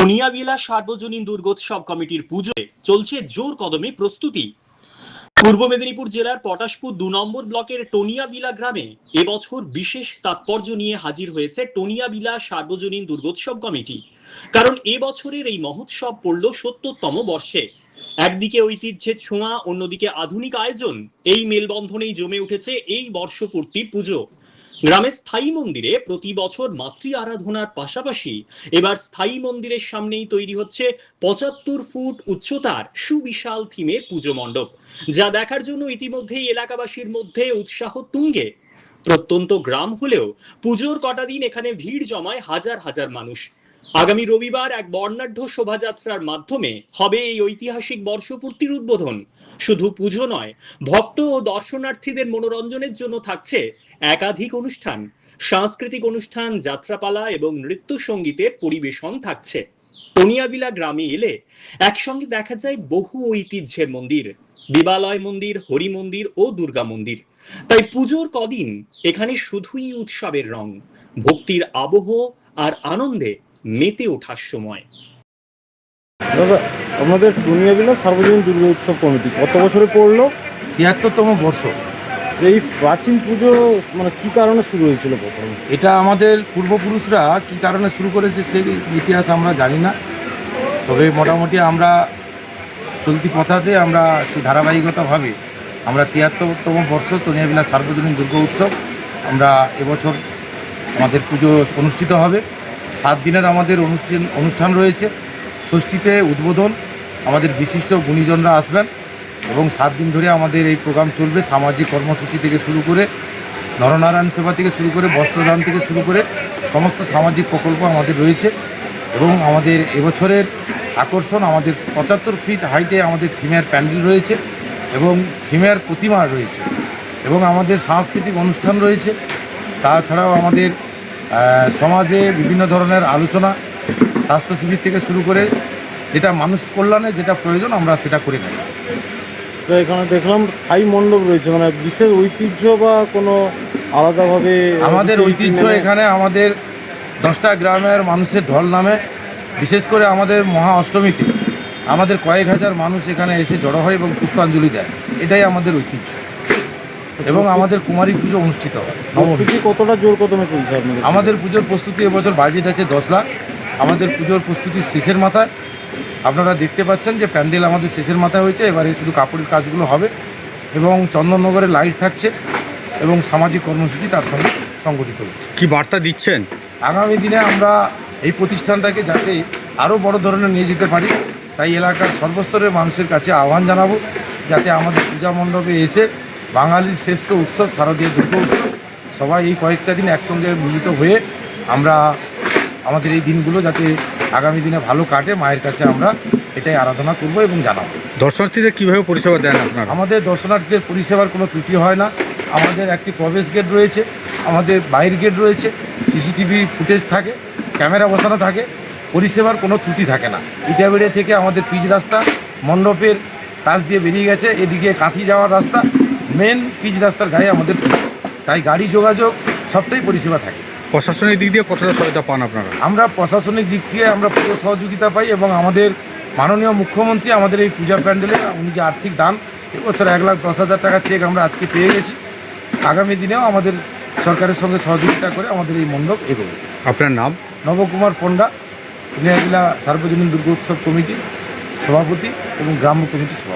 টনিয়াবিলা সার্বজনীন দুর্গোৎসব কমিটির পুজোয় চলছে জোর কদমে প্রস্তুতি। পূর্ব মেদিনীপুর জেলার পটাশপুর ২ নম্বর ব্লকের টনিয়াবিলা গ্রামে এবছর বিশেষ তাৎপর্য নিয়ে হাজির হয়েছে টনিয়াবিলা সার্বজনীন দুর্গোৎসব কমিটি। কারণ এবছরের এই মহোৎসব পড়ল ৭০তম বর্ষে। একদিকে ঐতিহ্যের ছোঁয়া, অন্যদিকে আধুনিক আয়োজন, এই মেলবন্ধনেই জমে উঠেছে এই বর্ষপূর্তির পুজো। গ্রামের স্থায়ী মন্দিরে প্রতি বছর মাতৃ আরাধনার পাশাপাশি এবার স্থায়ী মন্দিরের সামনেই তৈরি হচ্ছে ৭৫ ফুট উচ্চতার সুবিশাল থিমের পুজো মণ্ডপ, যা দেখার জন্য ইতিমধ্যেই এলাকাবাসীর মধ্যে উৎসাহ তুঙ্গে। প্রত্যন্ত গ্রাম হলেও পুজোর কটা দিন এখানে ভিড় জমায় হাজার হাজার মানুষ। আগামী রবিবার এক বর্ণাঢ্য শোভাযাত্রার মাধ্যমে হবে এই ঐতিহাসিক বর্ষপূর্তির উদ্বোধন। শুধু পুজো নয়, ভক্ত ও দর্শনার্থীদের মনোরঞ্জনের জন্য থাকছে একাধিক অনুষ্ঠান, সাংস্কৃতিক অনুষ্ঠান, যাত্রাপালা এবং নৃত্য সঙ্গীতের পরিবেশন থাকছে। টনিয়াবিলা গ্রামে এলে একসঙ্গে দেখা যায় বহু ঐতিহ্যের মন্দির, বিবালয় মন্দির, হরি মন্দির ও দুর্গা মন্দির। তাই পুজোর কদিন এখানে শুধুই উৎসবের রং, ভক্তির আবহ আর আনন্দে মেতে ওঠার সময়। দাদা, আমাদের টনিয়াবিলা সার্বজনীন দুর্গা উৎসব কমিটি কত বছরে পড়লো? ৭৩তম বর্ষ। এই প্রাচীন পুজো মানে কি কারণে শুরু হয়েছিল প্রথমে? এটা আমাদের পূর্বপুরুষরা কী কারণে শুরু করেছে সেই ইতিহাস আমরা জানি না, তবে মোটামুটি আমরা চলতি পথাতে আমরা সেই ধারাবাহিকতাভাবে আমরা ৭৩তম বর্ষ টনিয়াবিলা সার্বজনীন দুর্গা উৎসব আমরা এবছর আমাদের পুজো অনুষ্ঠিত হবে। ৭ দিনের আমাদের অনুষ্ঠান রয়েছে। ষষ্ঠীতে উদ্বোধন, আমাদের বিশিষ্ট গুণীজনরা আসবেন এবং ৭ দিন ধরে আমাদের এই প্রোগ্রাম চলবে। সামাজিক কর্মসূচি থেকে শুরু করে নরনারায়ণ সেবা থেকে শুরু করে বস্ত্রদান থেকে শুরু করে সমস্ত সামাজিক প্রকল্প আমাদের রয়েছে। এবং আমাদের এবছরের আকর্ষণ আমাদের ৭৫ ফিট হাইটে আমাদের থিমের প্যান্ডেল রয়েছে এবং থিমের প্রতিমা রয়েছে এবং আমাদের সাংস্কৃতিক অনুষ্ঠান রয়েছে। তাছাড়াও আমাদের সমাজে বিভিন্ন ধরনের আলোচনা, স্বাস্থ্য শিবির থেকে শুরু করে যেটা মানুষ কল্যাণে যেটা প্রয়োজন আমরা সেটা করে থাকি। তো এখানে দেখলাম স্থায়ী মণ্ডপ রয়েছে, মানে বিশেষ ঐতিহ্য বা কোনো আলাদাভাবে? আমাদের ঐতিহ্য এখানে আমাদের 10টা গ্রামের মানুষের ঢল নামে, বিশেষ করে আমাদের মহা অষ্টমীতে আমাদের কয়েক হাজার মানুষ এখানে এসে জড়ো হয় এবং পুষ্পাঞ্জলি দেয়। এটাই আমাদের ঐতিহ্য। এবং আমাদের কুমারী পুজো অনুষ্ঠিত হয়। কতটা জোর কদমে চলছে আপনাদের? আমাদের পুজোর প্রস্তুতি এবছর বাজেট আছে 10 লাখ। আমাদের পুজোর প্রস্তুতি শেষের মাথায়। আপনারা দেখতে পাচ্ছেন যে প্যান্ডেল আমাদের শেষের মাথায় হয়েছে, এবারে শুধু কাপড়ের কাজগুলো হবে এবং চন্দননগরে লাইট থাকছে এবং সামাজিক কর্মসূচি তার সঙ্গে সংগঠিত হচ্ছে। কি বার্তা দিচ্ছেন আগামী দিনে আমরা এই প্রতিষ্ঠানটাকে যাতে আরও বড় ধরনের নিয়ে যেতে পারি, তাই এলাকার সর্বস্তরের মানুষের কাছে আহ্বান জানাবো যাতে আমাদের পূজা মণ্ডপে এসে বাঙালির শ্রেষ্ঠ উৎসব শারদীয় দুর্গা উৎসব সবাই এই কয়েকটা দিন একসঙ্গে মিলিত হয়ে আমরা আমাদের এই দিনগুলো যাতে আগামী দিনে ভালো কাটে, মায়ের কাছে আমরা এটাই আরাধনা করব এবং জানাবো। দর্শনার্থীদের কীভাবে পরিষেবা দেন আপনারা? আমাদের দর্শনার্থীদের পরিষেবার কোনো ত্রুটি হয় না। আমাদের একটি প্রবেশ গেট রয়েছে, আমাদের বাইর গেট রয়েছে, সিসিটিভি ফুটেজ থাকে, ক্যামেরা বসানো থাকে, পরিষেবার কোনো ত্রুটি থাকে না। ইটাবেড়ে থেকে আমাদের পিচ রাস্তা মণ্ডপের কাছ দিয়ে বেরিয়ে গেছে, এদিকে কাঁথি যাওয়ার রাস্তা, মেন পিচ রাস্তার গায়ে আমাদের, তাই গাড়ি যোগাযোগ সবটাই পরিষেবা থাকে। প্রশাসনিক দিক দিয়ে কতটা সহায়তা পান আপনারা? আমরা প্রশাসনিক দিক থেকে আমরা পুরো সহযোগিতা পাই এবং আমাদের মাননীয় মুখ্যমন্ত্রী আমাদের এই পূজা প্যান্ডেলে উনি যে আর্থিক দান এবছর ১,১০,০০০ টাকার চেক আমরা আজকে পেয়ে গেছি। আগামী দিনেও আমাদের সরকারের সঙ্গে সহযোগিতা করে আমাদের এই মণ্ডপ এগোবে। আপনার নাম? নবকুমার পণ্ডা, টনিয়াবিলা সার্বজনীন দুর্গোৎসব কমিটির সভাপতি এবং গ্রাম্য কমিটির সভাপতি।